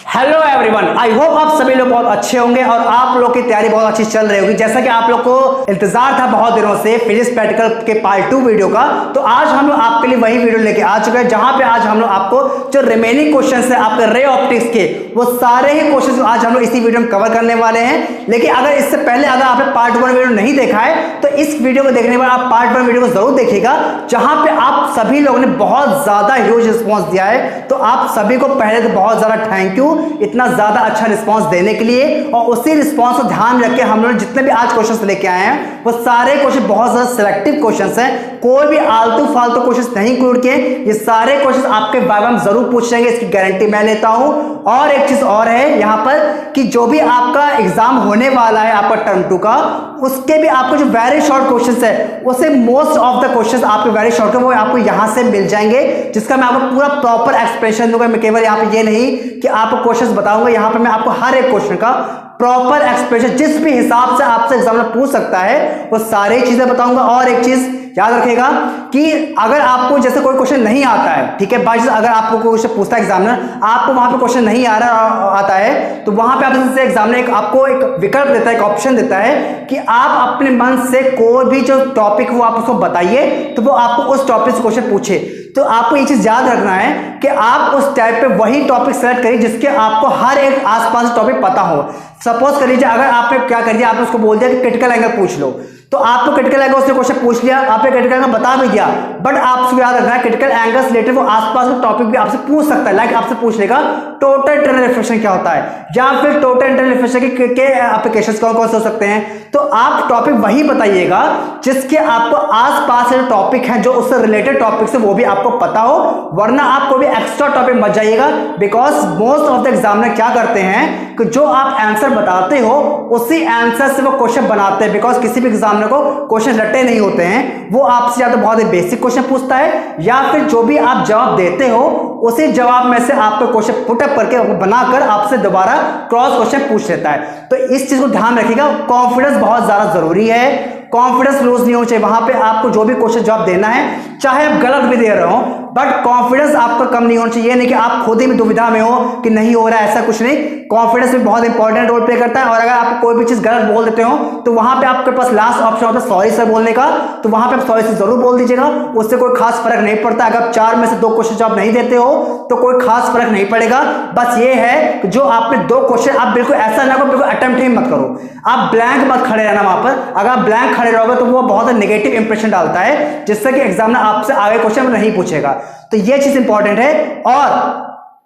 Hello everyone, I hope आप सभी लोग बहुत अच्छे होंगे और आप लोग की तैयारी बहुत अच्छी चल रही होगी। जैसा कि आप लोग को इंतजार था बहुत दिनों से फिजिक्स प्रैक्टिकल के पार्ट 2 वीडियो का, तो आज हम लोग आपके लिए वही वीडियो लेके आ चुके हैं जहां पे आज हम लोग आपको जो रिमेनिंग क्वेश्चंस है आपके रे ऑप्टिक्स के, वो सारे ही क्वेश्चंस आज हम लोग इसी वीडियो में कवर करने वाले हैं। लेकिन अगर इससे पहले अगर आपने पार्ट 1 वीडियो नहीं देखा है तो इस वीडियो को देखने के बाद आप पार्ट 1 वीडियो को जरूर देखिएगा, जहां पे आप सभी लोगों ने बहुत ज्यादा ह्यूज रिस्पॉन्स दिया है। तो आप सभी को पहले तो बहुत ज्यादा थैंक यू इतना ज्यादा अच्छा रिस्पांस देने के लिए। और उसी रिस्पांस को ध्यान रख के हम लोग जितने भी आज क्वेश्चंस लेके आए हैं वो सारे क्वेश्चन बहुत ज्यादा सिलेक्टिव क्वेश्चंस हैं, कोई भी आलतू फालतू क्वेश्चंस नहीं इंक्लूड किए। ये सारे क्वेश्चंस आपके वाइवा में जरूर पूछेंगे, इसकी गारंटी मैं लेता हूं। और एक चीज और है यहां पर कि जो भी आपका एग्जाम होने वाला है आपका टर्म 2 का, उसके भी आपको जो वेरी शॉर्ट क्वेश्चंस है उसे मोस्ट ऑफ द क्वेश्चंस आपके वेरी शॉर्ट है वो आपको यहां से मिल जाएंगे, जिसका मैं आपको पूरा प्रॉपर एक्सप्लेनेशन दूंगा। मैं केवल यहां पे ये नहीं कि आपको क्वेश्चंस बताऊंगा, यहां पे मैं आपको हर एक क्वेश्चन का प्रॉपर एक्सप्लेनेशन जिस भी हिसाब से आपसे एग्जामिनर पूछ सकता है वो सारी चीजें बताऊंगा। और एक चीज याद रखिएगा कि अगर आपको जैसे कोई क्वेश्चन नहीं आता है, ठीक है, बाई अगर आपको कोई क्वेश्चन पूछता है एग्जामिनर, आपको वहां पे क्वेश्चन नहीं आता है, तो वहां पे आपसे एग्जामिनर आपको एक विकल्प देता है, एक ऑप्शन देता है कि आप अपने मन से कोई भी जो टॉपिक वो आप उसको बताइए, तो वो आपको उस टॉपिक से क्वेश्चन पूछे। तो आपको ये चीज याद रखना है कि आप उस टाइप पे वही टॉपिक सेलेक्ट करिए जिसके आपको हर एक आसपास टॉपिक पता हो। सपोज कर लीजिए अगर आपने क्या कर दिया, आपने उसको बोल दिया कि क्रिटिकल एंगल पूछ लो, तो आपको क्रिटिकल एंगल उसने क्वेश्चन पूछ लिया, आपने क्रिटिकल एंगल बता भी दिया, बट आपको याद रखना है क्रिटिकल एंगल से रिलेटेड वो आसपास का टॉपिक भी आपसे पूछ सकता है। लाइक आपसे पूछ लेगा टोटल इंटरनल रिफ्लेक्शन क्या होता है, या फिर टोटल इंटरनल रिफ्लेक्शन के एप्लीकेशंस कौन कौन से हो सकते हैं। तो आप टॉपिक वही बताइएगा जिसके आपको आसपास के टॉपिक हैं, जो उससे रिलेटेड टॉपिक से वो भी आपको पता हो, वरना आप कोई भी एक्स्ट्रा टॉपिक मत जाइएगा। Because most of the examiner क्या करते हैं कि जो आप आंसर बताते हो उसी आंसर से वो क्वेश्चन बनाते हैं। बिकॉज किसी भी एग्जामिनर को क्वेश्चन रट्टे नहीं होते हैं, वो आपसे या तो बहुत ही बेसिक क्वेश्चन पूछता है या फिर जो भी आप जवाब देते हो उसी जवाब में से आपको क्वेश्चन पुटअप करके बनाकर आपसे दोबारा क्रॉस क्वेश्चन पूछ लेता है। तो इस चीज को ध्यान रखिएगा, कॉन्फिडेंस बहुत ज्यादा जरूरी है, कॉन्फिडेंस लूज नहीं होना चाहिए। वहां पे आपको जो भी क्वेश्चन जवाब देना है, चाहे आप गलत भी दे रहे हो, बट कॉन्फिडेंस आपका कम नहीं होना चाहिए। नहीं कि आप खुद ही दुविधा में हो कि नहीं हो रहा है, ऐसा कुछ नहीं। कॉन्फिडेंस भी बहुत इंपॉर्टेंट रोल प्ले करता है। और अगर आप कोई भी चीज गलत बोल देते हो तो वहां पे आपके पास लास्ट ऑप्शन होता है सॉरी सर बोलने का, तो वहां पे आप सॉरी सर जरूर बोल दीजिएगा, उससे कोई खास फर्क नहीं पड़ता। अगर आप 4 में से 2 क्वेश्चन जवाब नहीं देते हो तो कोई खास फर्क नहीं पड़ेगा। बस ये है कि जो आपने 2 क्वेश्चन, आप बिल्कुल ऐसा ना करो, बिल्कुल अटेम्प्ट ही मत करो, आप ब्लैंक मत खड़े रहना वहां पर। अगर आप ब्लैंक खड़े रहोगे तो वो बहुत नेगेटिव इंप्रेशन डालता है, जिससे कि एग्जामिनर आपसे आगे क्वेश्चन नहीं पूछेगा। तो ये चीज इंपॉर्टेंट है। और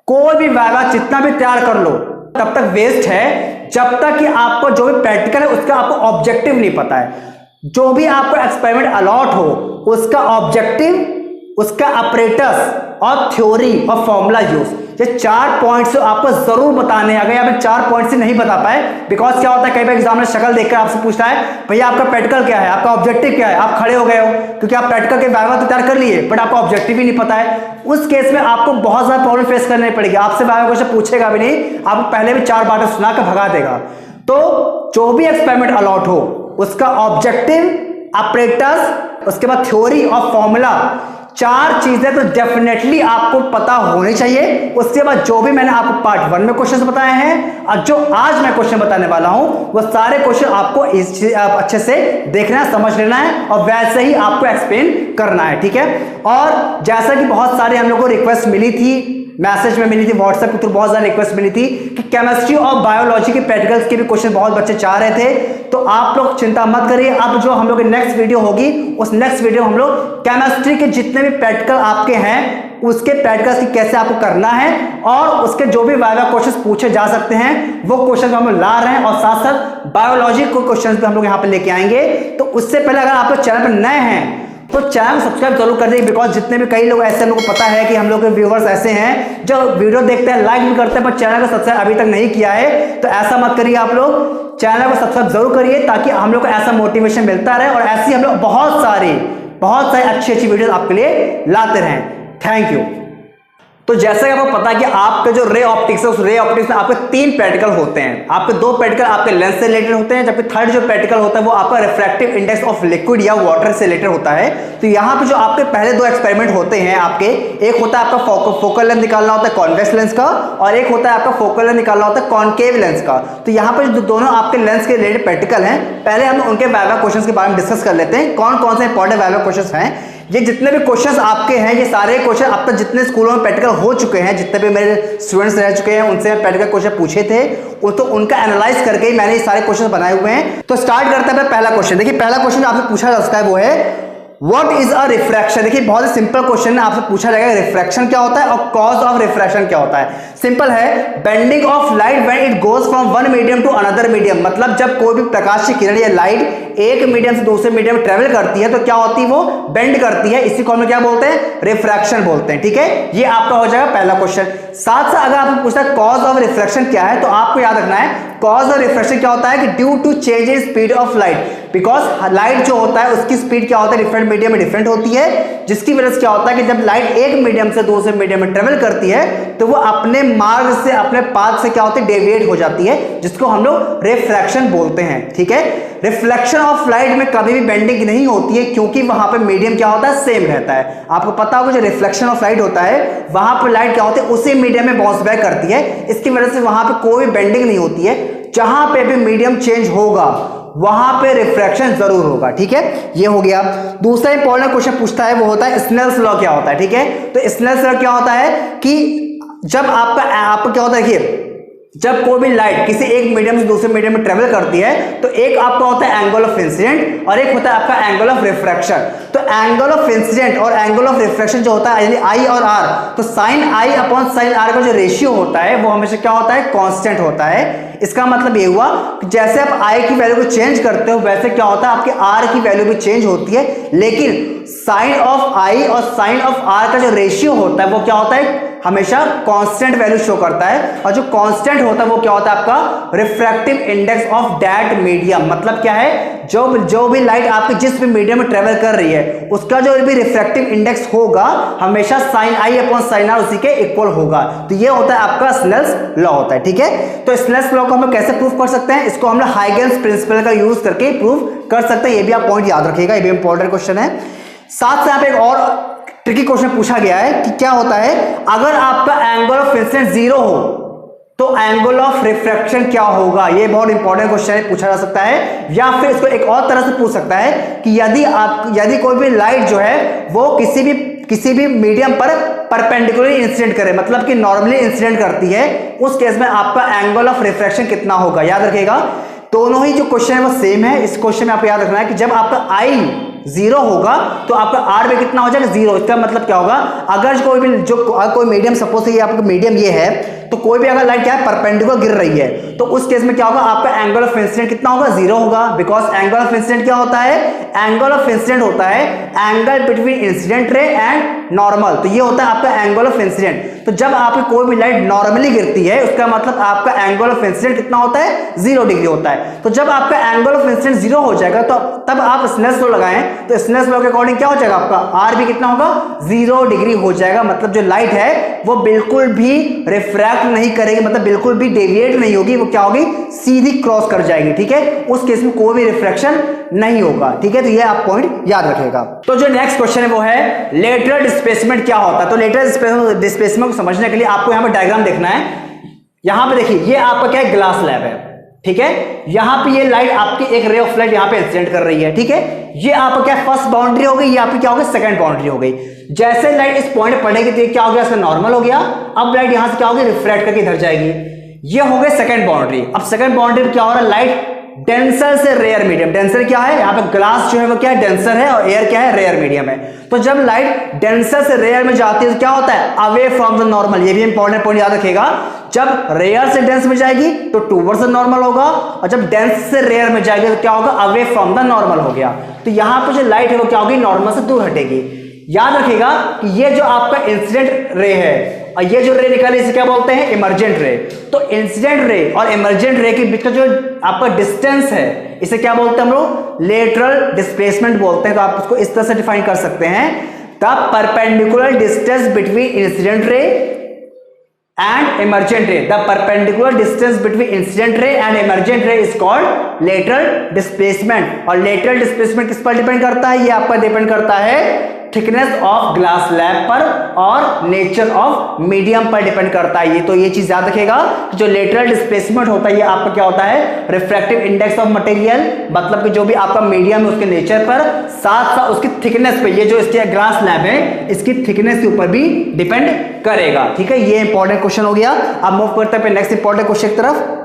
कोई भी वाइवा जितना भी तैयार कर लो तब तक वेस्ट है जब तक कि आपको जो भी प्रैक्टिकल है उसका आपको ऑब्जेक्टिव नहीं पता है। जो भी आपको एक्सपेरिमेंट अलॉट हो उसका ऑब्जेक्टिव, उसका अपरेटस और थ्योरी और फॉर्मूला यूज, ये 4 पॉइंट्स आपको जरूर बताने। अगर आप 4 पॉइंट से नहीं बता पाए, बिकॉज क्या होता है कई बार एग्जामिनर शक्ल देखकर आपसे पूछता है भैया आपका प्रैक्टिकल क्या है, आपका ऑब्जेक्टिव क्या है, आप खड़े हो गए हो क्योंकि आप प्रैक्टिकल के वाइवा तो तैयार कर लिए बट आपका ऑब्जेक्टिव ही नहीं पता है। उस केस में आपको बहुत ज्यादा प्रॉब्लम फेस करनी पड़ेगी, आपसे वाइवा क्वेश्चन पूछेगा भी नहीं, आपको पहले भी 4 बातें सुना कर भगा देगा। तो जो भी एक्सपेरिमेंट अलॉट हो उसका ऑब्जेक्टिव, अपरेटस, उसके बाद थ्योरी और फॉर्मूला, 4 चीजें तो डेफिनेटली आपको पता होनी चाहिए। उसके बाद जो भी मैंने आपको पार्ट 1 में क्वेश्चन बताए हैं और जो आज मैं क्वेश्चन बताने वाला हूं वो सारे क्वेश्चन आपको अच्छे से देखना है, समझ लेना है और वैसे ही आपको एक्सप्लेन करना है, ठीक है। और जैसा कि बहुत सारे हम लोग को रिक्वेस्ट मिली थी, मैसेज में मिली थी, व्हाट्सएप के थ्रू बहुत सारी रिक्वेस्ट मिली थी कि केमिस्ट्री और बायोलॉजी के प्रैक्टिकल्स के भी क्वेश्चन बहुत बच्चे चाह रहे थे। तो आप लोग चिंता मत करिए, अब जो हम लोग की नेक्स्ट वीडियो होगी उस नेक्स्ट वीडियो हम लोग केमिस्ट्री के जितने भी प्रैक्टिकल आपके हैं उसके प्रैक्टिकल्स की कैसे आपको करना है और उसके जो भी वाइवा क्वेश्चंस पूछे जा सकते हैं वो क्वेश्चन हम लोग ला रहे हैं, और साथ साथ बायोलॉजी को क्वेश्चन भी हम लोग यहाँ पे लेके आएंगे। तो उससे पहले अगर आप लोग चैनल पर नए हैं तो चैनल सब्सक्राइब जरूर कर दीजिए। बिकॉज जितने भी कई लोग ऐसे, हम लोग को पता है कि हम लोग के व्यूवर्स ऐसे हैं जो वीडियो देखते हैं, लाइक भी करते हैं, पर चैनल को सब्सक्राइब अभी तक नहीं किया है। तो ऐसा मत करिए, आप लोग चैनल को सब्सक्राइब जरूर करिए ताकि हम लोग को ऐसा मोटिवेशन मिलता रहे और ऐसी हम लोग बहुत सारी अच्छी वीडियोस आपके लिए लाते रहें। Thank you. तो जैसा कि आपको पता है कि आपका जो रे ऑप्टिक्स है, उस रे ऑप्टिक्स में आपके 3 प्रैक्टिकल होते हैं। आपके 2 प्रैक्टिकल आपके लेंस से रिलेटेड होते हैं, जबकि थर्ड जो प्रैक्टिकल होता है वो आपका रिफ्रैक्टिव इंडेक्स ऑफ लिक्विड या वाटर से रिलेटेड होता है। तो यहाँ पे जो आपके पहले 2 एक्सपेरिमेंट होते हैं आपके, एक होता है आपका फोकल लेंथ निकालना होता है कॉन्वेक्स लेंस का, और एक होता है आपका फोकल लेंथ निकालना होता है कॉनकेव लेंस का। तो यहाँ पे जो दोनों आपके लेंस के रिलेटेड प्रैक्टिकल हैं, पहले हम उनके वाइवा क्वेश्चंस के बारे में डिस्कस कर लेते हैं। कौन कौन से इंपॉर्टेंट वाइवा क्वेश्चंस हैं। ये जितने भी क्वेश्चंस आपके हैं, ये सारे क्वेश्चन अब तक जितने स्कूलों में प्रैक्टिकल हो चुके हैं, जितने भी मेरे स्टूडेंट्स रह चुके हैं, उनसे प्रैक्टिकल क्वेश्चन पूछे थे, तो उनका एनालाइज करके ही मैंने ये सारे क्वेश्चन बनाए हुए हैं। तो स्टार्ट करते हैं पहला क्वेश्चन। देखिए पहला क्वेश्चन आपसे पूछा जा सकता है वो है व्हाट इज अ रिफ्रैक्शन। देखिए बहुत ही सिंपल क्वेश्चन है, आपसे पूछा जाएगा रिफ्रैक्शन क्या होता है और कॉज ऑफ रिफ्रैक्शन क्या होता है। सिंपल है, bending of light when it goes from one medium to another medium. मतलब जब कोई भी प्रकाश की किरण या लाइट एक मीडियम से दूसरे मीडियम में ट्रेवल करती है तो क्या होती है, वो बेंड करती है। इसी को हम क्या बोलते हैं, रिफ्रैक्शन बोलते हैं। ठीक है, ये आपका हो जाएगा पहला क्वेश्चन। साथ साथ अगर आपको पूछता है कॉज ऑफ रिफ्रैक्शन क्या है, तो आपको याद रखना है कॉज ऑफ रिफ्रैक्शन क्या होता है कि due to change in speed of light. Because light जो होता है उसकी स्पीड क्या होता है, डिफरेंट मीडियम में डिफरेंट होती है, जिसकी वजह से क्या होता है कि जब लाइट एक मीडियम से दूसरे मीडियम में ट्रेवल करती है तो वो अपने मार्ग से, अपने पाथ से क्या होती है, डेविएट हो जाती है, जिसको हम लोग रिफ्रैक्शन बोलते हैं। ठीक है, रिफ्लेक्शन ऑफ लाइट में कभी भी बेंडिंग नहीं होती है, क्योंकि वहां पे मीडियम क्या होता है, सेम रहता है। आपको पता होगा जो रिफ्लेक्शन ऑफ लाइट होता है, वहां पे लाइट क्या होती है, उसी मीडियम में बाउंस बैक करती है। इसकी वजह से वहां पे कोई बेंडिंग नहीं होती है। जहां पे भी मीडियम चेंज होगा वहां पे रिफ्रैक्शन जरूर होगा। ठीक है, ये हो गया। दूसरा इंपॉर्टेंट क्वेश्चन पूछता है वो होता है स्नेल्स लॉ क्या होता है। ठीक है, तो स्नेल्स लॉ क्या होता है कि जब आपका क्या होता है, देखिए जब कोई भी लाइट किसी एक मीडियम से दूसरे मीडियम में ट्रेवल करती है तो एक आपका होता है एंगल ऑफ इंसिडेंट और एक होता है आपका एंगल ऑफ रिफ्रैक्शन। तो एंगल ऑफ इंसिडेंट और एंगल ऑफ रिफ्रैक्शन जो होता है यानी आई और आर, तो sine I upon sine R का जो रेशियो होता है वो हमेशा क्या होता है, कांस्टेंट होता है। इसका मतलब ये हुआ कि जैसे आप आई की वैल्यू को चेंज करते हो वैसे क्या होता है, आपके आर की वैल्यू भी चेंज होती है, लेकिन साइन ऑफ आई और साइन ऑफ आर का जो रेशियो होता है वो क्या होता है, हमेशा कांस्टेंट वैल्यू शो करता है। और जो कांस्टेंट होता है वो क्या होता है, आपका refractive index of that medium. मतलब क्या है, जो भी लाइट आपके जिस भी मीडियम में ट्रेवल कर रही है उसका जो भी रिफ्रैक्टिव इंडेक्स होगा हमेशा sine I upon sine R उसी के इक्वल होगा। तो ये होता है आपका स्नेल्स लॉ होता है। ठीक है, तो स्नेल्स लॉ को हम लोग कैसे प्रूव कर सकते हैं, इसको हम लोग हाइगेन्स प्रिंसिपल का यूज करके प्रूव कर सकते हैं। ये भी आप पॉइंट याद रखिएगा, ये भी इंपॉर्टेंट क्वेश्चन है। साथ साथ एक और ट्रिकी क्वेश्चन पूछा गया है कि क्या होता है अगर आपका एंगल ऑफ इंसिडेंस 0 हो तो एंगल ऑफ रिफ्रैक्शन क्या होगा। ये बहुत इंपॉर्टेंट क्वेश्चन है, पूछा जा सकता है। या फिर इसको एक और तरह से पूछ सकता है कि यदि कोई भी लाइट जो है वो किसी भी मीडियम पर परपेंडिकुलर इंसिडेंट करे, मतलब कि नॉर्मली इंसिडेंट करती है, उस केस में आपका एंगल ऑफ रिफ्रैक्शन कितना होगा। याद रखिएगा दोनों ही जो क्वेश्चन है वो सेम है। इस क्वेश्चन में आपको याद रखना है कि जब आपका आई 0 होगा तो आपका आर भी कितना हो जाएगा, 0। इसका मतलब क्या होगा, अगर कोई मीडियम, सपोज ये आपका मीडियम ये है, तो कोई भी अगर लाइट क्या है परपेंडिकुलर गिर रही है तो उस केस में क्या होगा, आपका एंगल ऑफ इंसिडेंट कितना होगा, 0 होगा। बिकॉज एंगल ऑफ इंसिडेंट क्या होता है, एंगल ऑफ इंसिडेंट होता है angle between incident ray and normal. तो ये होता है आपका एंगल ऑफ इंसिडेंट। तो जब आपकी कोई भी लाइट नॉर्मली गिरती है उसका मतलब आपका एंगल ऑफ इंसिडेंट कितना होता है, 0 डिग्री होता है। तो जब आपका एंगल ऑफ इंसिडेंट 0 हो जाएगा तो तब आप स्नेल्स लॉ लगाएं, तो स्नेल्स लॉ के अकॉर्डिंग क्या हो जाएगा, आपका आर भी कितना होगा, 0 डिग्री हो जाएगा। मतलब जो लाइट है वो बिल्कुल भी रिफ्रैक्ट नहीं करेगी, मतलब बिल्कुल भी डेविएट नहीं होगी, वो क्या होगी, सीधी क्रॉस कर जाएगी। ठीक है, उस केस में कोई भी रिफ्रैक्शन नहीं होगा। ठीक है, तो ये आप पॉइंट याद रखिएगा। तो जो नेक्स्ट क्वेश्चन है वो है लेटरल डिस्प्लेसमेंट क्या होता है। तो लेटरल डिस्प्लेसमेंट को समझने के लिए आपको यहां पर डायग्राम देखना है। यहां पे देखिए ये आपका क्या है, ग्लास स्लैब है। ठीक है, यहां पे ये लाइट आपकी एक रे ऑफ लाइट यहां पे इंसिडेंट कर रही है। ठीक है, ये आपका क्या फर्स्ट बाउंड्री हो गई, ये आपकी क्या हो गई, सेकंड बाउंड्री हो गई। जैसे लाइट इस पॉइंट पे पड़ेगी तो क्या हो गया, इसका नॉर्मल हो गया। अब लाइट यहां से क्या होगी, रिफ्रैक्ट करके इधर जाएगी। ये हो गई सेकंड बाउंड्री। अब सेकंड बाउंड्री पे क्या हो रहा है, लाइट डेंसर से रेयर मीडियम। डेंसर क्या है, यहाँ पे ग्लास जो है वो क्या है, डेंसर है, और एयर क्या है, रेयर मीडियम है। तो जब लाइट डेंसर से रेयर में जाती है तो क्या होता है, अवे फ्रॉम द नॉर्मल। ये भी इंपॉर्टेंट पॉइंट याद रखिएगा, जब रेयर से डेंस में जाएगी तो टूवर्ड्स द नॉर्मल होगा, और जब डेंस से रेयर में जाएगी तो क्या होगा, अवे फ्रॉम द नॉर्मल हो गया। तो यहाँ पे जो लाइट है वो क्या होगी, नॉर्मल से दूर हटेगी। याद रखिएगा कि ये जो आपका इंसिडेंट रे है और ये जो रे निकाले इसे क्या बोलते हैं, इमर्जेंट रे। तो इंसिडेंट रे और इमर्जेंट रे के बीच का जो आपका डिस्टेंस है इसे क्या बोलते हैं हम लोग, लेटरल डिस्प्लेसमेंट बोलते हैं। तो आप उसको इस तरह से डिफाइन कर सकते हैं, the perpendicular distance between incident ray and emergent ray. The perpendicular distance between incident ray and emergent ray is called lateral displacement. और lateral displacement किस पर डिपेंड करता है? ये आपका डिपेंड करता है थिकनेस ऑफ ग्लास स्लैब पर और नेचर ऑफ मीडियम पर डिपेंड करता है। ये तो ये चीज याद रखेगा कि जो लेटरल डिस्प्लेसमेंट होता है ये आपका क्या होता है? रिफ्रैक्टिव इंडेक्स ऑफ मटेरियल, मतलब कि जो भी आपका मीडियम है उसके नेचर पर, साथ साथ उसकी थिकनेस पे, ये जो इसके ग्लास स्लैब है इसकी थिकनेस के ऊपर भी डिपेंड करेगा। ठीक है, ये इंपॉर्टेंट क्वेश्चन हो गया। अब मूव करते हैं नेक्स्ट इंपॉर्टेंट क्वेश्चन की तरफ।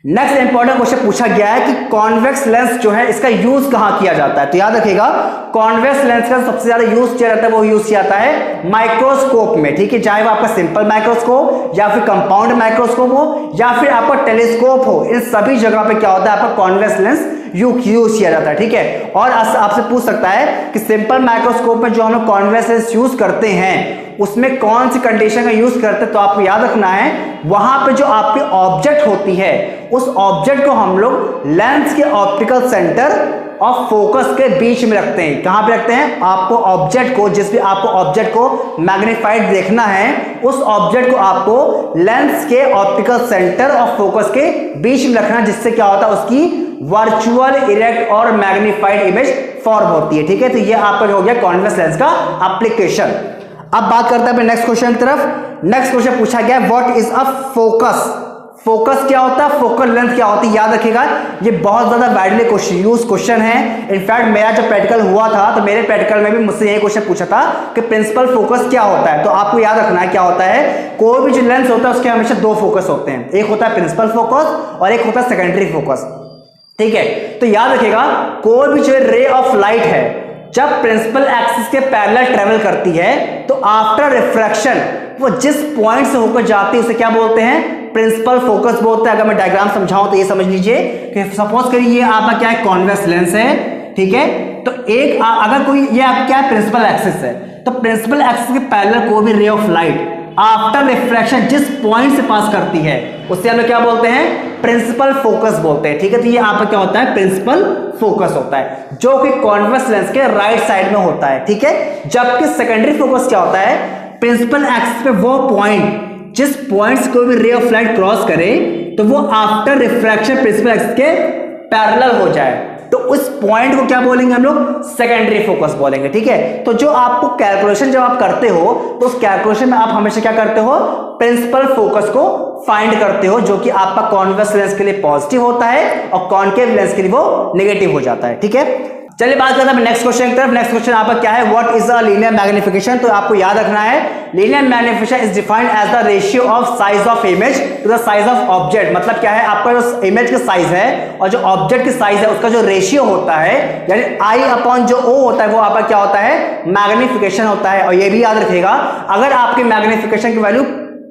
नेक्स्ट इंपॉर्टेंट क्वेश्चन पूछा गया है कि कॉन्वेक्स लेंस जो है इसका यूज कहां किया जाता है? तो याद रखिएगा कॉन्वेक्स लेंस का सबसे ज्यादा यूज किया जाता है, वो यूज किया जाता है माइक्रोस्कोप में। ठीक है, चाहे वो आपका सिंपल माइक्रोस्कोप या फिर कंपाउंड माइक्रोस्कोप हो या फिर आपका टेलीस्कोप हो, इन सभी जगह पे क्या होता है? आपका कॉन्वेक्स लेंस यूज किया जाता है। ठीक है, और आपसे पूछ सकता है कि सिंपल माइक्रोस्कोप में जो हम लोग कॉन्वेक्स लेंस यूज करते हैं उसमें कौन सी कंडीशन का यूज करते हैं? तो आपको याद रखना है वहां पे जो आपकी ऑब्जेक्ट होती है उस ऑब्जेक्ट को हम लोग लेंस के ऑप्टिकल सेंटर ऑफ फोकस के बीच में रखते हैं। कहां पे रखते हैं? आपको ऑब्जेक्ट को, जिस भी आपको ऑब्जेक्ट को मैग्नीफाइड देखना है उस ऑब्जेक्ट को आपको लेंस के ऑप्टिकल सेंटर ऑफ फोकस के बीच में रखना, जिससे क्या होता है? उसकी वर्चुअल इरेक्ट और मैग्नीफाइड इमेज फॉर्म होती है। ठीक है, तो ये आपका हो गया कॉन्वेक्स लेंस का एप्लीकेशन। अब बात करते हैं नेक्स्ट क्वेश्चन की तरफ। नेक्स्ट क्वेश्चन पूछा गया what is a focus? Focus क्या होता है? फोकल लेंथ क्या होती है? याद रखिएगा ये बहुत ज्यादा वाइडली क्वेश्चन है। इनफैक्ट मेरा जब प्रैक्टिकल हुआ था तो मेरे प्रैक्टिकल में भी मुझसे यही क्वेश्चन पूछा था कि प्रिंसिपल फोकस क्या होता है। तो आपको याद रखना है क्या होता है, कोई भी जो लेंस होता है उसके हमेशा दो फोकस होते हैं, एक होता है प्रिंसिपल फोकस और एक होता है सेकेंडरी फोकस। ठीक है, तो याद रखिएगा कोई भी जो रे ऑफ लाइट है जब प्रिंसिपल एक्सिस के पैरेलल ट्रेवल करती है तो आफ्टर रिफ्रैक्शन वो जिस पॉइंट से होकर जाती है उसे क्या बोलते हैं? प्रिंसिपल फोकस बोलते हैं। अगर मैं डायग्राम समझाऊं तो ये समझ लीजिए कि सपोज करिए ये आपका क्या है? कॉन्वेक्स लेंस है। ठीक है, तो एक अगर कोई ये आपका क्या है? प्रिंसिपल एक्सिस है, तो प्रिंसिपल एक्सिस के पैरेलल कोई भी ray of light after refraction जिस पॉइंट से पास करती है उससे हम लोग क्या बोलते हैं? प्रिंसिपल फोकस बोलते हैं। ठीक है, तो ये आपका क्या होता है? प्रिंसिपल फोकस होता है जो कि कॉन्वेक्स लेंस के राइट साइड में होता है। ठीक है, जबकि सेकेंडरी फोकस क्या होता है? प्रिंसिपल एक्सिस पे वो पॉइंट जिस पॉइंट से कोई भी रे ऑफ लाइट क्रॉस करे तो वो आफ्टर रिफ्रैक्शन प्रिंसिपल एक्सिस के पैरेलल हो जाए, तो उस पॉइंट को क्या बोलेंगे हम लोग? सेकेंडरी फोकस बोलेंगे। ठीक है, तो जो आपको कैलकुलेशन जब आप करते हो तो उस कैलकुलेशन में आप हमेशा क्या करते हो? प्रिंसिपल फोकस को फाइंड करते हो, जो कि आपका कॉन्वेक्स लेंस के लिए पॉजिटिव होता है और कॉनकेव लेंस के लिए वो नेगेटिव हो जाता है। ठीक है, चलिए बात करते हैं नेक्स्ट क्वेश्चन की तरफ। नेक्स्ट क्वेश्चन आपका क्या है? What is a linear magnification? तो आपको याद रखना है linear magnification is defined as the ratio of size of image to the size of object. मतलब क्या है? आपका जो इमेज का साइज है और जो ऑब्जेक्ट की साइज है उसका जो रेशियो होता है, यानी आई अपॉन जो ओ होता है वो आपका क्या होता है? मैग्निफिकेशन होता है। और ये भी याद रखिएगा अगर आपकी मैग्निफिकेशन की वैल्यू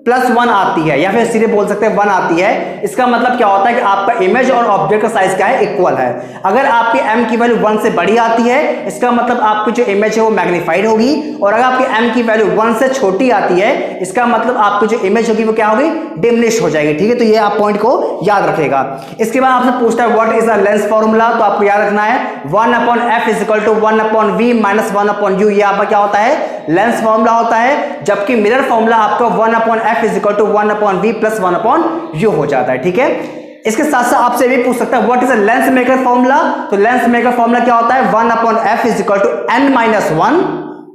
+1 आती है या फिर सीधे बोल सकते हैं 1 आती है, इसका मतलब क्या होता है कि आपका इमेज और ऑब्जेक्ट का साइज क्या है? इक्वल है। अगर आपकी m की वैल्यू 1 से बड़ी आती है इसका मतलब आपकी जो इमेज है वो मैग्नीफाइड होगी, और अगर आपकी m की वैल्यू 1 से छोटी आती है इसका मतलब आपकी जो इमेज होगी वो क्या होगी? डिमिनिश हो जाएगी। ठीक है, तो ये आप पॉइंट को याद रखेगा। इसके बाद आपसे पूछता है what is the lens formula? तो आपको याद रखना है 1/f = 1/v - 1/u। ये आपका क्या होता है? लेंस फॉर्मूला होता है, जबकि मिरर फॉर्मूला आपका 1/f = 1/v + 1/u हो जाता है। ठीक है, इसके साथ साथ आपसे भी पूछ सकता है what is a lens maker formula? तो लेंस मेकर फॉर्मूला क्या होता है? 1/f = n-1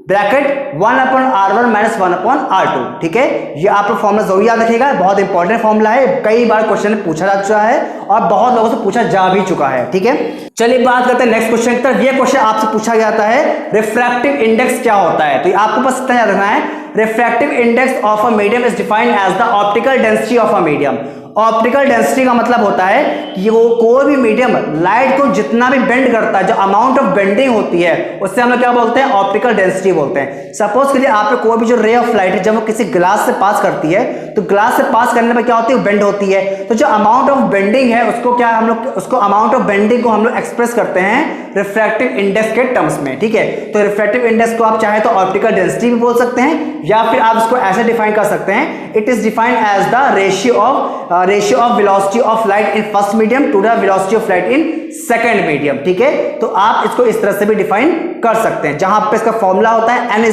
bracket 1/r1 - 1/r2। ठीक है, ये आप लोग फॉर्मूला जरूर याद रखिएगा, बहुत इंपॉर्टेंट फॉर्मूला है, कई बार क्वेश्चन में पूछा जा चुका है और बहुत लोगों से पूछा जा भी चुका है। ठीक है, चलिए बात करते हैं नेक्स्ट क्वेश्चन की तरफ। ये क्वेश्चन आपसे पूछा जाता है रिफ्रैक्टिव इंडेक्स क्या होता है? तो आपको बस इतना याद रखना है refractive index of a medium is defined as the optical density of a medium. Optical density का मतलब होता है कि वो कोई भी मीडियम लाइट को जितना भी बेंड करता है, जो अमाउंट ऑफ बेंडिंग होती है उससे हम लोग क्या बोलते हैं? ऑप्टिकल डेंसिटी बोलते हैं। सपोज के लिए आप कोई भी जो रे ऑफ लाइट है जब वो किसी ग्लास से पास करती है तो ग्लास से पास करने में क्या होती है? बेंड होती है। तो जो अमाउंट ऑफ बेंडिंग है उसको क्या हम लोग उसको अमाउंट ऑफ बेंडिंग को हम लोग एक्सप्रेस करते हैं रिफ्रैक्टिव इंडेक्स के टर्म्स में। ठीक है, तो रिफ्रैक्टिव इंडेक्स को आप चाहे तो ऑप्टिकल डेंसिटी भी बोल सकते हैं या फिर आप इसको ऐसे डिफाइन कर सकते हैं, it is defined as the ratio of ratio of velocity of light in first medium to the velocity of light in second medium. ठीक है, तो आप इसको इस तरह से भी डिफाइन कर सकते हैं, जहां पे इसका फॉर्मूला होता है n =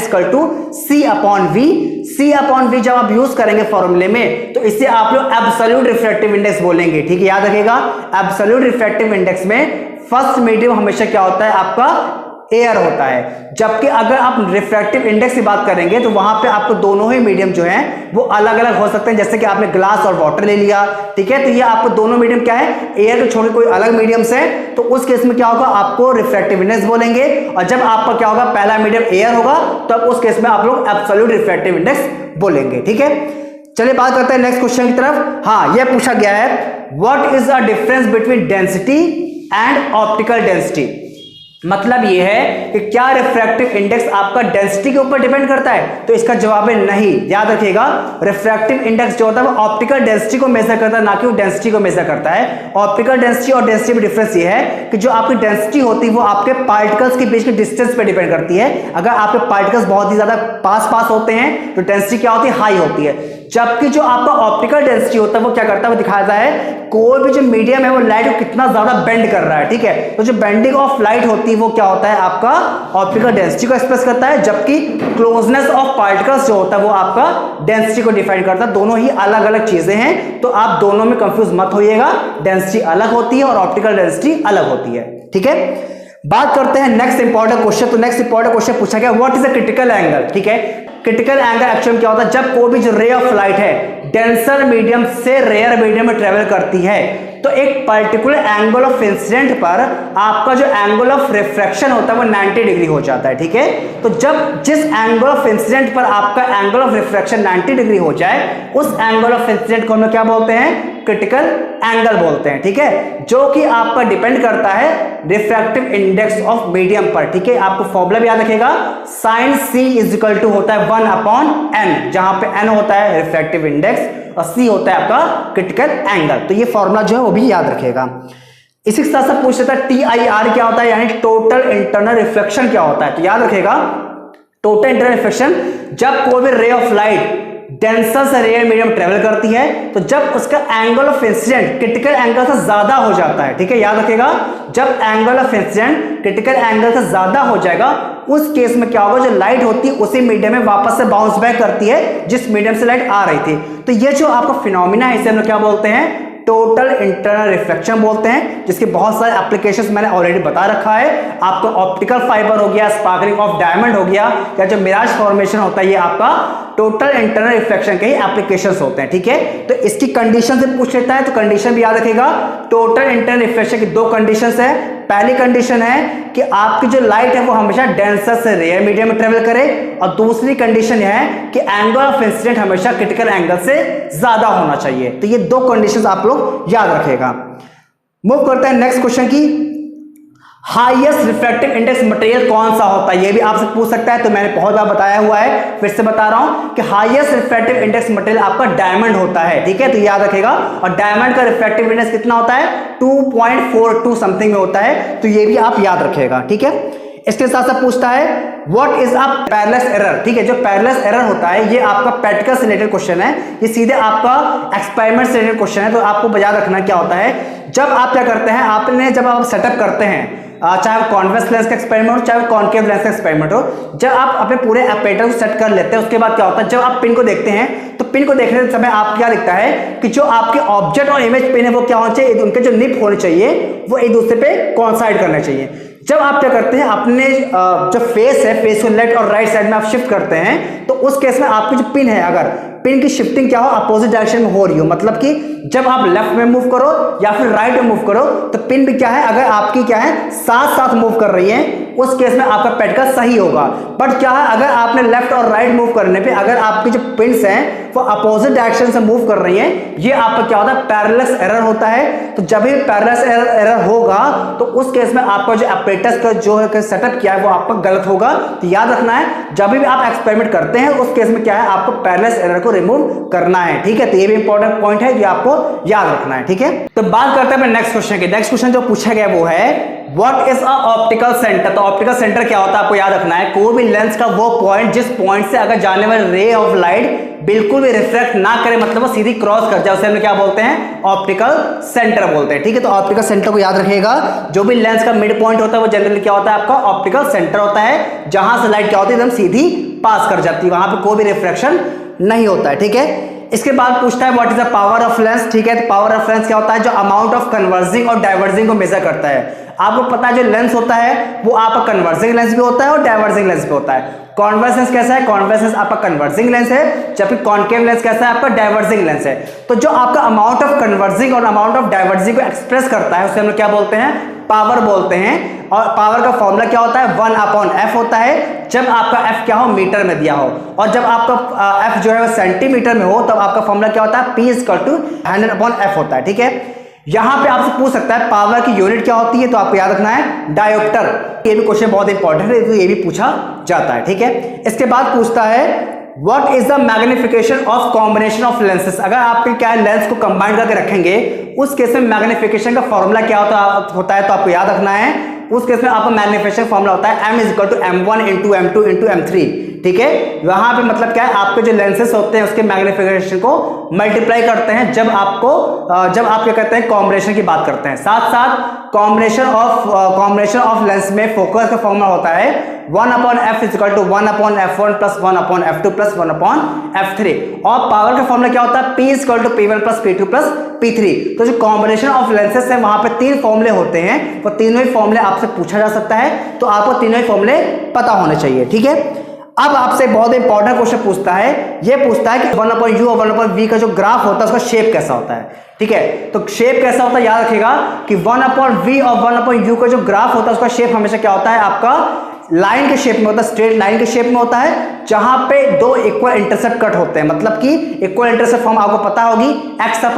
c/v। c/v जब आप यूज करेंगे फॉर्मूले में तो इसे आप लोग एब्सोल्यूट रिफ्रैक्टिव इंडेक्स बोलेंगे। ठीक है, याद रखिएगा, एब्सोल्यूट रिफ्रैक्टिव इंडेक्स में फर्स्ट मीडियम हमेशा क्या होता है, आपका एयर होता है। जबकि अगर आप रिफ्रैक्टिव इंडेक्स की बात करेंगे तो वहां पे आपको दोनों ही मीडियम जो हैं वो अलग अलग हो सकते हैं। जैसे कि आपने ग्लास और वाटर ले लिया, ठीक है, तो ये आपको दोनों मीडियम क्या है, एयर को छोड़ कोई अलग मीडियम से, तो उस केस में क्या होगा, आपको रिफ्रैक्टिव इंडेक्स बोलेंगे। और जब आपका क्या होगा, पहला मीडियम एयर होगा, तो उस केस में आप लोग एब्सोल्यूट रिफ्रैक्टिव इंडेक्स बोलेंगे। ठीक है, चलिए बात करते हैं नेक्स्ट क्वेश्चन की तरफ। हाँ, यह पूछा गया है, what is the difference between density and optical density. मतलब यह है कि क्या रिफ्रैक्टिव इंडेक्स आपका डेंसिटी के ऊपर डिपेंड करता है, तो इसका जवाब है नहीं। याद रखिएगा, रिफ्रैक्टिव इंडेक्स जो होता है वो ऑप्टिकल डेंसिटी को मेजर करता है, ना कि वो डेंसिटी को मेजर करता है। ऑप्टिकल डेंसिटी और डेंसिटी में डिफरेंस ये है कि जो आपकी डेंसिटी होती है वो आपके पार्टिकल्स के बीच के डिस्टेंस पे डिपेंड करती है। अगर आपके पार्टिकल्स बहुत ही ज्यादा पास होते हैं तो डेंसिटी क्या होती है, हाई होती है। जबकि जो आपका ऑप्टिकल डेंसिटी होता है वो क्या करता है, वो दिखाता है कोई भी जो मीडियम है वो लाइट को कितना ज्यादा बेंड कर रहा है। ठीक है, तो जो बेंडिंग ऑफ लाइट होती है वो क्या होता है, आपका ऑप्टिकल डेंसिटी को एक्सप्रेस करता है। जबकि क्लोजनेस ऑफ पार्टिकल्स जो होता है वो आपका डेंसिटी को डिफाइन करता है। दोनों ही अलग अलग चीजें हैं, तो आप दोनों में कंफ्यूज मत होइएगा। डेंसिटी अलग होती है और ऑप्टिकल डेंसिटी अलग होती है। ठीक है, बात करते हैं नेक्स्ट इंपॉर्टेंट क्वेश्चन। तो नेक्स्ट इंपॉर्टेंट क्वेश्चन पूछा गया, what is a critical angle. ठीक है, क्रिटिकल एंगल एक्चुअली क्या होता है, जब कोई भी जो रे ऑफ लाइट है डेंसर मीडियम से रेयर मीडियम में ट्रेवल करती है तो एक पर्टिकुलर एंगल ऑफ इंसिडेंट पर आपका जो एंगल ऑफ रिफ्रैक्शन होता है वो 90 डिग्री हो जाता है। ठीक है, तो जब जिस एंगल ऑफ इंसिडेंट पर आपका एंगल ऑफ रिफ्रैक्शन 90 डिग्री हो जाए उस एंगल ऑफ इंसिडेंट को हम क्या बोलते हैं, क्रिटिकल एंगल बोलते हैं। ठीक है, जो कि आपका डिपेंड करता है रिफ्रैक्टिव इंडेक्स ऑफ मीडियम पर। ठीक है, आपको फॉर्मूला भी याद रखिएगा, sin c = होता है 1/n, जहां पे n होता है रिफ्रैक्टिव इंडेक्स और c होता है आपका क्रिटिकल एंगल। तो ये फॉर्मूला जो है वो भी याद रखिएगा। इसी के साथ साथ पूछ लेता है TIR क्या होता है, यानी टोटल इंटरनल रिफ्लेक्शन क्या होता है। तो याद रखिएगा, टोटल इंटरनल रिफ्लेक्शन, जब कोई भी रे ऑफ लाइट डेंसर से रेयर मीडियम ट्रेवल करती है तो जब उसका angle of incident critical angle से ज्यादा हो जाता है। ठीक है, याद रखिएगा, जब angle of incident critical angle से ज्यादा हो जाएगा उस केस में क्या होगा, जो लाइट होती है उसी मीडियम में वापस से बाउंस बैक करती है जिस मीडियम से लाइट आ रही थी। तो ये जो आपका फिनोमिना है इसे हम लोग क्या बोलते हैं, टोटल इंटरनल रिफ्लेक्शन बोलते हैं, जिसके बहुत सारे एप्लीकेशंस मैंने ऑलरेडी बता रखा है। आपको ऑप्टिकल फाइबर हो गया, स्पार्कलिंग ऑफ डायमंड हो गया, या जो मिराज फॉर्मेशन होता है ये आपका टोटल इंटरनल रिफ्लेक्शन के ही एप्लीकेशंस होते हैं। ठीक है, तो इसकी कंडीशन से पूछ लेता है, तो कंडीशन भी याद रखिएगा। टोटल इंटरनल रिफ्लेक्शन की दो कंडीशंस है। पहली कंडीशन है कि आपकी जो लाइट है वो हमेशा डेंसर से रेयर मीडियम में ट्रेवल करे, और दूसरी कंडीशन यह है कि एंगल ऑफ इंसिडेंट हमेशा क्रिटिकल एंगल से ज्यादा होना चाहिए। तो ये दो कंडीशंस आप लोग याद रखिएगा। मूव करते हैं नेक्स्ट क्वेश्चन की, हाईएस्ट रिफ्रैक्टिव इंडेक्स मटेरियल कौन सा होता है, ये भी आपसे पूछ सकता है। तो मैंने बहुत बार बताया हुआ है, फिर से बता रहा हूं कि हाईएस्ट रिफ्रैक्टिव इंडेक्स मटेरियल आपका डायमंड होता है। ठीक है, तो याद रखिएगा, और डायमंड का रिफ्रैक्टिव इंडेक्स कितना होता है, 2.42 समथिंग में होता है। तो ये भी आप याद रखिएगा। ठीक है, इसके साथ साथ पूछता है what is a parallel error. ठीक है, जो पैरेलल एरर होता है ये आपका प्रैक्टिकल से रिलेटेड क्वेश्चन है, ये सीधे आपका एक्सपेरिमेंट से रिलेटेड क्वेश्चन है। तो आपको याद रखना क्या होता है, जब आप क्या करते हैं, आपने जब आप सेटअप करते हैं, चाहे वो कॉन्वेक्स लेंस का एक्सपेरिमेंट हो चाहे वो कॉन्केव लेंस का एक्सपेरिमेंट हो, जब आप अपने पूरे एपेटर को सेट कर लेते हैं उसके बाद क्या होता है, जब आप पिन को देखते हैं तो पिन को देखने समय आप क्या दिखता है कि जो आपके ऑब्जेक्ट और इमेज पिन है वो क्या होना चाहिए, उनके जो निप होने चाहिए वो एक दूसरे पे कोइंसाइड करने चाहिए। जब आप क्या करते हैं, अपने जो फेस है, फेस को लेफ्ट और राइट साइड में आप शिफ्ट करते हैं, तो उस केस में आपकी जो पिन है, अगर पिन की शिफ्टिंग क्या हो, अपोजिट डायरेक्शन में हो रही हो, मतलब कि जब आप लेफ्ट में मूव करो या फिर राइट में मूव करो तो पिन भी क्या है, अगर आपकी क्या है साथ साथ मूव कर रही है उस केस में आपका प्रैक्टिकल सही होगा। बट क्या है, अगर आपने लेफ्ट और राइट मूव करने पे अगर आपकी जो पिन्स हैं वो अपोजिट डायरेक्शन से मूव कर रही हैं, ये आपका क्या होता है, पैरेलल एरर होता है। तो जब भी पैरेलल एरर होगा तो उस केस में आपका जो एपरेटस का जो है सेटअप किया है वो आपका गलत होगा। तो याद रखना है, जब भी आप एक्सपेरिमेंट करते हैं उस केस में क्या है, आपको पैरेलल एरर को रिमूव करना है। ठीक है, तो ये भी इंपॉर्टेंट पॉइंट है जो आपको याद रखना है। ठीक है, तो बात करते हैं नेक्स्ट क्वेश्चन की। नेक्स्ट क्वेश्चन जो पूछा गया वो है what is a optical centre. तो ऑप्टिकल सेंटर क्या होता है आपको याद रखना है, कोई भी लेंस का वो पॉइंट जिस पॉइंट से अगर जाने वाले रे ऑफ लाइट बिल्कुल भी रिफ्लेक्ट ना करे, मतलब वो सीधी क्रॉस कर जाए, उसे हम क्या बोलते हैं, ऑप्टिकल सेंटर बोलते हैं। ठीक है, तो ऑप्टिकल सेंटर को याद रखिएगा, जो भी लेंस का मिड पॉइंट होता है वो जनरली क्या होता है आपका ऑप्टिकल सेंटर होता है, जहां से लाइट क्या होती है एकदम सीधी पास कर जाती है, वहां पे कोई भी रिफ्लेक्शन नहीं होता है। ठीक है, इसके बाद पूछता है what is the power of lens. ठीक है, तो पावर ऑफ लेंस क्या होता है, जो अमाउंट ऑफ कन्वर्जिंग और डाइवर्जिंग को मेजर करता है। आपको पता है जो लेंस होता है वो आपका कन्वर्जिंग लेंस भी होता है और डाइवर्जिंग लेंस भी होता है। कॉन्वेक्स लेंस कैसा है, कॉन्वेक्स लेंस आपका कन्वर्जिंग लेंस है, जबकि कॉनकेव लेंस कैसा है आपका डाइवर्जिंग लेंस है। तो जो आपका अमाउंट ऑफ कन्वर्जिंग और अमाउंट ऑफ डाइवर्जिंग को एक्सप्रेस करता है उसे हम लोग क्या बोलते हैं, पावर बोलते हैं। और पावर का फॉर्मूला क्या होता है, 1/f होता है, जब आपका f क्या हो, मीटर में दिया हो, और जब आपका f जो है वो सेंटीमीटर में हो तब आपका फॉर्मूला क्या होता है, P = 100/f होता है। ठीक है, यहां पे आपसे पूछ सकता है पावर की यूनिट क्या होती है, तो आपको याद रखना है डायोप्टर। ये भी क्वेश्चन बहुत इंपॉर्टेंट है, तो ये भी पूछा जाता है। ठीक है, इसके बाद पूछता है what is the magnification of combination of lenses. अगर आपके क्या लेंस को कंबाइन करके रखेंगे उस केस में मैग्निफिकेशन का फॉर्मूला क्या होता है, तो आपको याद रखना है। उस केस में आपका मैग्निफिकेशन फॉर्मूला होता है m = m1 × m2 × m3। ठीक है, वहां पे मतलब क्या है, आपके जो लेंसेस होते हैं उसके मैग्निफिकेशन को मल्टीप्लाई करते हैं जब आप क्या कहते हैं, कॉम्बिनेशन की बात करते हैं। साथ साथ कॉम्बिनेशन ऑफ लेंस में फोकस का फॉर्मूला होता है 1/f = 1/f1 + 1/f2 + 1/f3। और पावर का फॉर्मूला क्या होता है, P = P1 + P2 + P3। तो जो कॉम्बिनेशन ऑफ लेंसेस है वहां पे 3 फॉर्मूले होते हैं, वो तीनों ही फॉर्मूले आपसे पूछा जा सकता है, तो आपको तीनों ही फॉर्मूले पता होने चाहिए। ठीक है, अब आपसे बहुत इंपॉर्टेंट क्वेश्चन पूछता है, ये पूछता है कि 1/u और 1/v का जो ग्राफ होता है उसका शेप कैसा होता है। ठीक है, तो शेप कैसा होता है याद रखिएगा कि 1/v और 1/u का जो ग्राफ होता है उसका शेप हमेशा क्या होता है आपका लाइन के शेप में होता है, स्ट्रेट लाइन के शेप में होता है, जहां पे 2 इक्वल इंटरसेप्ट कट होते हैं। मतलब कि इक्वल इंटरसेप्ट फॉर्म आपको पता होगी, x/a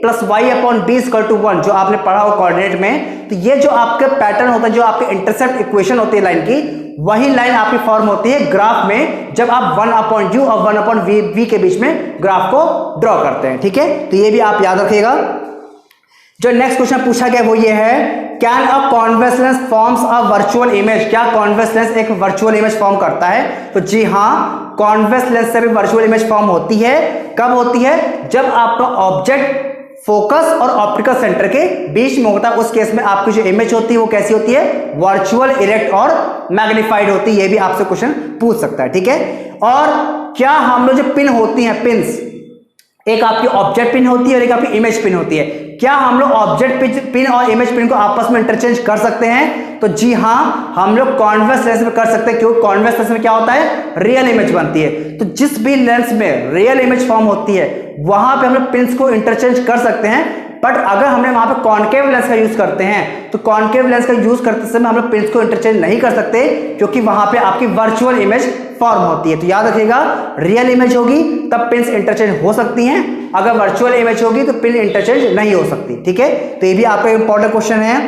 + y/b = 1, जो आपने पढ़ा हो कोऑर्डिनेट में। तो ये जो आपके पैटर्न होता है, जो आपके इंटरसेप्ट इक्वेशन होती है लाइन की, वही लाइन आपकी फॉर्म होती है ग्राफ में जब आप 1/u और 1/v के बीच में ग्राफ को ड्रॉ करते हैं। ठीक है, तो ये भी आप याद रखिएगा। जो नेक्स्ट क्वेश्चन पूछा गया वो ये है, can a convex lens forms a virtual image. क्या कॉन्वेक्स लेंस एक वर्चुअल इमेज फॉर्म करता है, तो जी हाँ, कॉन्वेक्स लेंस से भी वर्चुअल इमेज फॉर्म होती है। कब होती है, जब आपका ऑब्जेक्ट फोकस और ऑप्टिकल सेंटर के बीच में होता है, उस केस में आपकी जो इमेज होती है वो कैसी होती है, वर्चुअल, इरेक्ट और मैग्नीफाइड होती है। ये भी आपसे क्वेश्चन पूछ सकता है। ठीक है, और क्या हम लोग जो पिन होती हैं, पिन्स, एक आपकी ऑब्जेक्ट पिन होती है और एक आपकी इमेज पिन होती है, क्या हम लोग ऑब्जेक्ट पिन और इमेज पिन को आपस में इंटरचेंज कर सकते हैं, तो जी हाँ, हम लोग कॉन्वेक्स लेंस में कर सकते हैं, क्योंकि कॉन्वेक्स लेंस में क्या होता है, रियल इमेज बनती है। तो जिस भी लेंस में रियल इमेज फॉर्म होती है वहां पे हम लोग पिन्स को इंटरचेंज कर सकते हैं। बट अगर हमने वहां पे कॉनकेव लेंस का यूज करते हैं तो कॉनकेव लेंस का यूज करते समय हम लोग पिन्स को इंटरचेंज नहीं कर सकते, क्योंकि वहां पे आपकी वर्चुअल इमेज फॉर्म होती है। तो याद रखिएगा, रियल इमेज होगी तब पिन्स इंटरचेंज हो सकती हैं, अगर वर्चुअल इमेज होगी तो पिन इंटरचेंज नहीं हो सकती। ठीक है, तो ये भी आपका इंपॉर्टेंट क्वेश्चन है।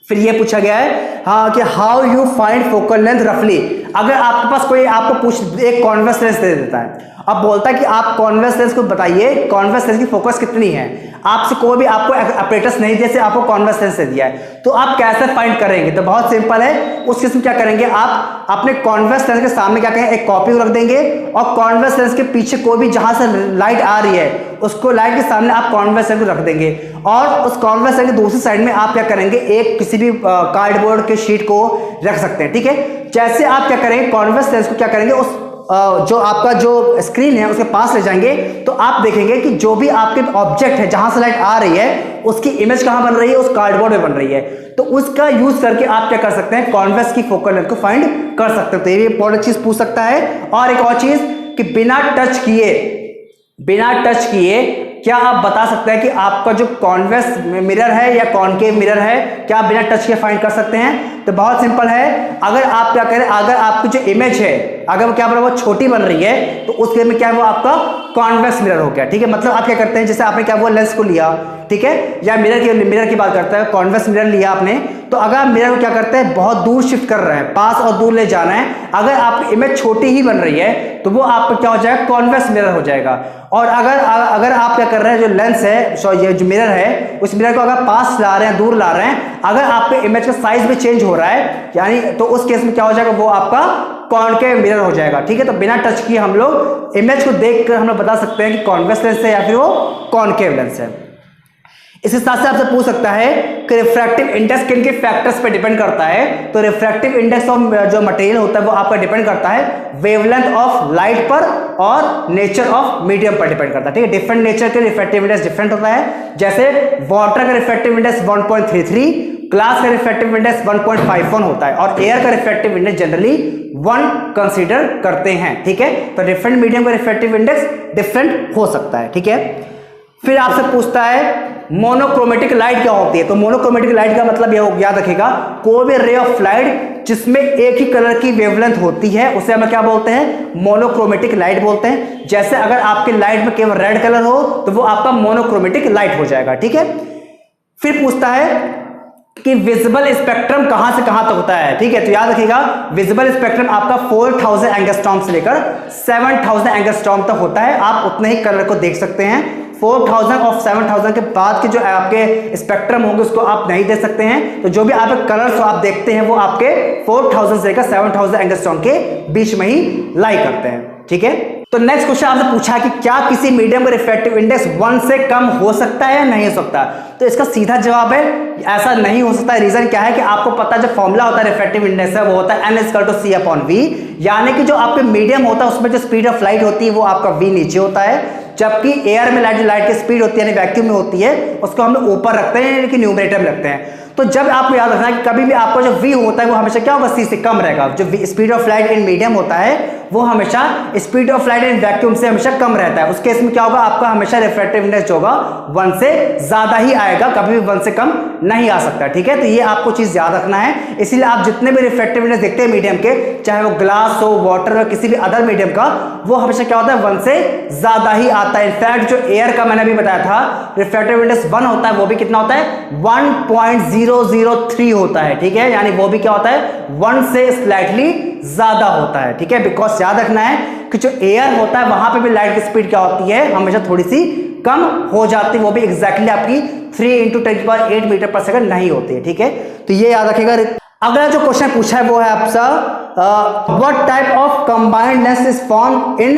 फिर ये पूछा गया है हाँ कि how you find focal length रफली। अगर आपके पास कोई आपको एक कॉन्वेक्स लेंस दे देता है, अब बोलता है कि आप कॉन्वेक्स लेंस को बताइए, कॉन्वेक्स लेंस की फोकस कितनी है, आपसे कोई भी आपको अपरेटस नहीं, जैसे आपको कॉन्वेक्स लेंस दे दिया है, तो आप कैसे फाइंड करेंगे, तो बहुत सिंपल है। उस केस में क्या करेंगे, आप अपने कॉन्वेक्स लेंस के सामने क्या करेंगे, एक कॉपी रख देंगे और कॉन्वेक्स लेंस के पीछे कोई भी जहां से लाइट आ रही है उसको लाइट के सामने आप कॉन्वेक्स लेंस को रख देंगे, और उस कॉन्वेक्स लेंस की दूसरी साइड में आप क्या करेंगे, एक किसी भी कार्डबोर्ड के शीट को रख सकते हैं। ठीक है, जैसे आप क्या करेंगे, कॉन्वेक्स लेंस को क्या करेंगे, उस जो आपका जो स्क्रीन है उसके पास ले जाएंगे, तो आप देखेंगे कि जो भी आपके ऑब्जेक्ट है जहां से लाइट आ रही है उसकी इमेज कहां बन रही है, उस कार्डबोर्ड में बन रही है। तो उसका यूज करके आप क्या कर सकते हैं, कॉन्वेक्स की फोकल लेंथ को फाइंड कर सकते हो। तो ये भी इंपॉर्टेंट चीज पूछ सकता है। और एक और चीज कि बिना टच किए क्या आप बता सकते हैं कि आपका जो कॉन्वेक्स मिरर है या कॉनकेव मिरर है, क्या आप बिना टच के फाइंड कर सकते हैं, तो बहुत सिंपल है। अगर आप क्या करें, अगर आपकी जो इमेज है अगर वो क्या बन, वो छोटी बन रही है, तो उस केस में क्या है, वो आपका कॉन्वेक्स मिरर हो गया। ठीक है, मतलब आप क्या करते हैं, जैसे आपने क्या वो लेंस को लिया, ठीक है, या मिरर की बात करता है, कॉन्वेक्स मिरर लिया आपने, तो अगर आप मिरर को क्या करते हैं, बहुत दूर शिफ्ट कर रहे हैं, पास और दूर ले जाना है, अगर आपकी इमेज छोटी ही बन रही है तो वो आपका क्या हो जाएगा, कॉन्वेक्स मिरर हो जाएगा। और अगर आप क्या कर रहे हैं, जो लेंस है, ये जो मिरर है, उस मिरर को अगर पास ला रहे हैं, दूर ला रहे हैं, अगर आपके इमेज का साइज भी चेंज हो रहा है, यानी तो उस केस में क्या हो जाएगा, वो आपका कॉनकेव मिरर हो जाएगा। ठीक है, तो बिना टच किए हम लोग इमेज को देखकर हम लोग बता सकते हैं कि कॉन्वेक्स लेंस है या फिर वो कॉनकेव लेंस है। इसके साथ से आपसे पूछ सकता है कि रिफ्रैक्टिव इंडेक्स किन के फैक्टर्स पे डिपेंड करता है। तो रिफ्रैक्टिव इंडेक्स ऑफ जो मटेरियल होता है वो आपका डिपेंड करता है वेवलेंथ ऑफ लाइट पर और नेचर ऑफ मीडियम पर डिपेंड करता है। ठीक है, डिफरेंट नेचर के रिफ्रैक्टिव इंडेक्स डिफरेंट होता है। जैसे वाटर का रिफ्रैक्टिव इंडेक्स 1.33, ग्लास का रिफ्रैक्टिव इंडेक्स 1.51 होता है और एयर का रिफ्रैक्टिव इंडेक्स जनरली 1 कंसीडर करते हैं। ठीक है, तो डिफरेंट मीडियम का रिफ्रैक्टिव इंडेक्स डिफरेंट हो सकता है। ठीक है, फिर आपसे पूछता है मोनोक्रोमेटिक लाइट क्या होती है। तो मोनोक्रोमेटिक लाइट का मतलब यह याद रखिएगा, कोई भी रे ऑफ लाइट जिसमें एक ही कलर की वेवलेंथ होती है उसे हम क्या बोलते हैं, मोनोक्रोमेटिक लाइट बोलते हैं। जैसे अगर आपके लाइट में केवल रेड कलर हो तो वो आपका मोनोक्रोमेटिक लाइट हो जाएगा। ठीक है, फिर पूछता है कि विजिबल स्पेक्ट्रम कहां से कहां तक होता है। ठीक है, तो याद रखिएगा विजिबल स्पेक्ट्रम आपका 4000 एंगस्ट्रॉम से लेकर 7000 एंगस्ट्रॉम तक होता है। आप उतने ही कलर को देख सकते हैं। 4000 और 7000 के बाद के जो आपके स्पेक्ट्रम होंगे उसको आप नहीं देख सकते हैं। तो जो भी आप कलर्स आप देखते हैं वो आपके 4000 से लेकर 7000 एंगस्ट्रॉम के बीच में ही लाई करते हैं। ठीक है, तो नेक्स्ट क्वेश्चन आपसे पूछा कि क्या किसी मीडियम का रिफ्रैक्टिव इंडेक्स 1 से कम हो सकता है या नहीं हो सकता। तो इसका सीधा जवाब है ऐसा नहीं हो सकता। रीजन क्या है कि आपको पता है जो फॉर्मूला होता है रिफ्रैक्टिव इंडेक्स है वो होता है n=c/v, यानी कि जो आपके मीडियम होता है उसमें जो स्पीड ऑफ लाइट होती है वो आपका v नीचे होता है, जबकि एयर में लाइट की स्पीड होती है यानी वैक्यूम में होती है उसको हम लोग ऊपर रखते हैं यानी कि न्यूमरेटर में रखते हैं। तो जब आपको याद रखना है कि कभी भी आपका जो v होता है वो हमेशा क्या होगा, c से कम रहेगा। जो speed of light in medium होता है वो हमेशा speed of light in vacuum से हमेशा कम रहता है। उस केस में क्या होगा, आपका हमेशा रिफ्रैक्टिव इंडेक्स होगा 1 से ज्यादा ही आएगा, कभी भी 1 से कम नहीं आ सकता। ठीक है, तो ये आपको चीज याद रखना है। इसीलिए आप जितने भी रिफ्रैक्टिव इंडेक्स देखते हैं मीडियम के, चाहे वो ग्लास हो, वाटर हो, किसी भी अदर मीडियम का, वो हमेशा क्या होता है 1 से ज्यादा ही आता है। इनफैक्ट जो एयर का मैंने अभी बताया था रिफ्रैक्टिव इंडेक्स 1 होता है, वो भी कितना होता है 1.003 होता है। ठीक है, यानी वो भी क्या होता है 1 से स्लाइटली ज्यादा होता है। ठीक है, बिकॉज याद रखना है कि जो एयर होता है वहां पे भी लाइट की स्पीड क्या होती है, हमेशा थोड़ी सी कम हो जाती है, वो भी एग्जैक्टली आपकी 3 × 10⁸ मीटर पर सेकंड नहीं होती है। ठीक है, तो ये याद रखिएगा। अगला जो क्वेश्चन पूछा है वो है आपका what type of combined lens is form in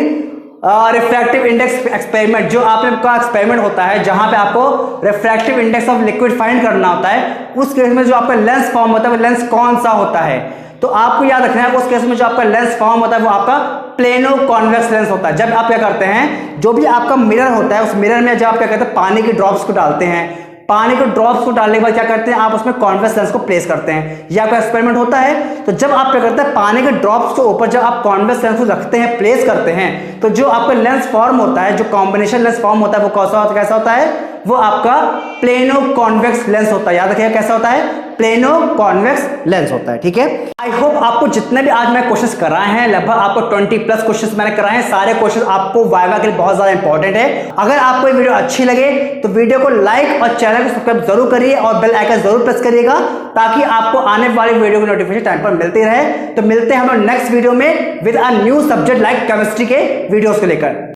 refractive index experiment. जो आपका एक्सपेरिमेंट होता है जहां पे आपको refractive index of liquid find करना होता है, उस केस में जो आपका लेंस फॉर्म होता है वो लेंस कौन सा होता है। तो आपको याद रखना है उस केस में जो आपका लेंस फॉर्म होता है वो आपका प्लेनो कॉन्वेक्स लेंस होता है। जब आप क्या करते हैं, जो भी आपका मिरर होता है उस मिरर में जब आप क्या करते हैं पानी की ड्रॉप्स को डालते हैं, पानी के ड्रॉप्स को डालने के बाद क्या करते हैं आप उसमें कॉन्वेक्स लेंस को प्लेस करते हैं। यह आपका एक्सपेरिमेंट होता है। तो जब आप क्या करते हैं पानी के ड्रॉप्स के ऊपर जब आप कॉन्वेक्स लेंस को रखते हैं, प्लेस करते हैं, तो जो आपका लेंस फॉर्म होता है, जो कॉम्बिनेशन लेंस फॉर्म होता है वो कैसा होता है, वो आपका प्लेनो कॉन्वेक्स लेंस होता है। याद रखिएगा कैसा होता है, प्लेनो कॉन्वेक्स लेंस होता है। ठीक है, आई होप आपको जितने भी आज मैं क्वेश्चंस कराए हैं, लगभग आपको 20+ क्वेश्चंस मैंने कराए हैं। सारे क्वेश्चंस आपको वाइवा के लिए बहुत ज्यादा इंपॉर्टेंट है। अगर आपको ये वीडियो अच्छी लगे तो वीडियो को लाइक और चैनल को सब्सक्राइब जरूर करिए और बेल आइकन जरूर प्रेस करिएगा ताकि आपको आने वाली वीडियो की नोटिफिकेशन टाइम पर मिलती रहे। तो मिलते हैं हम नेक्स्ट वीडियो में with a new subject like chemistry के वीडियोस को लेकर।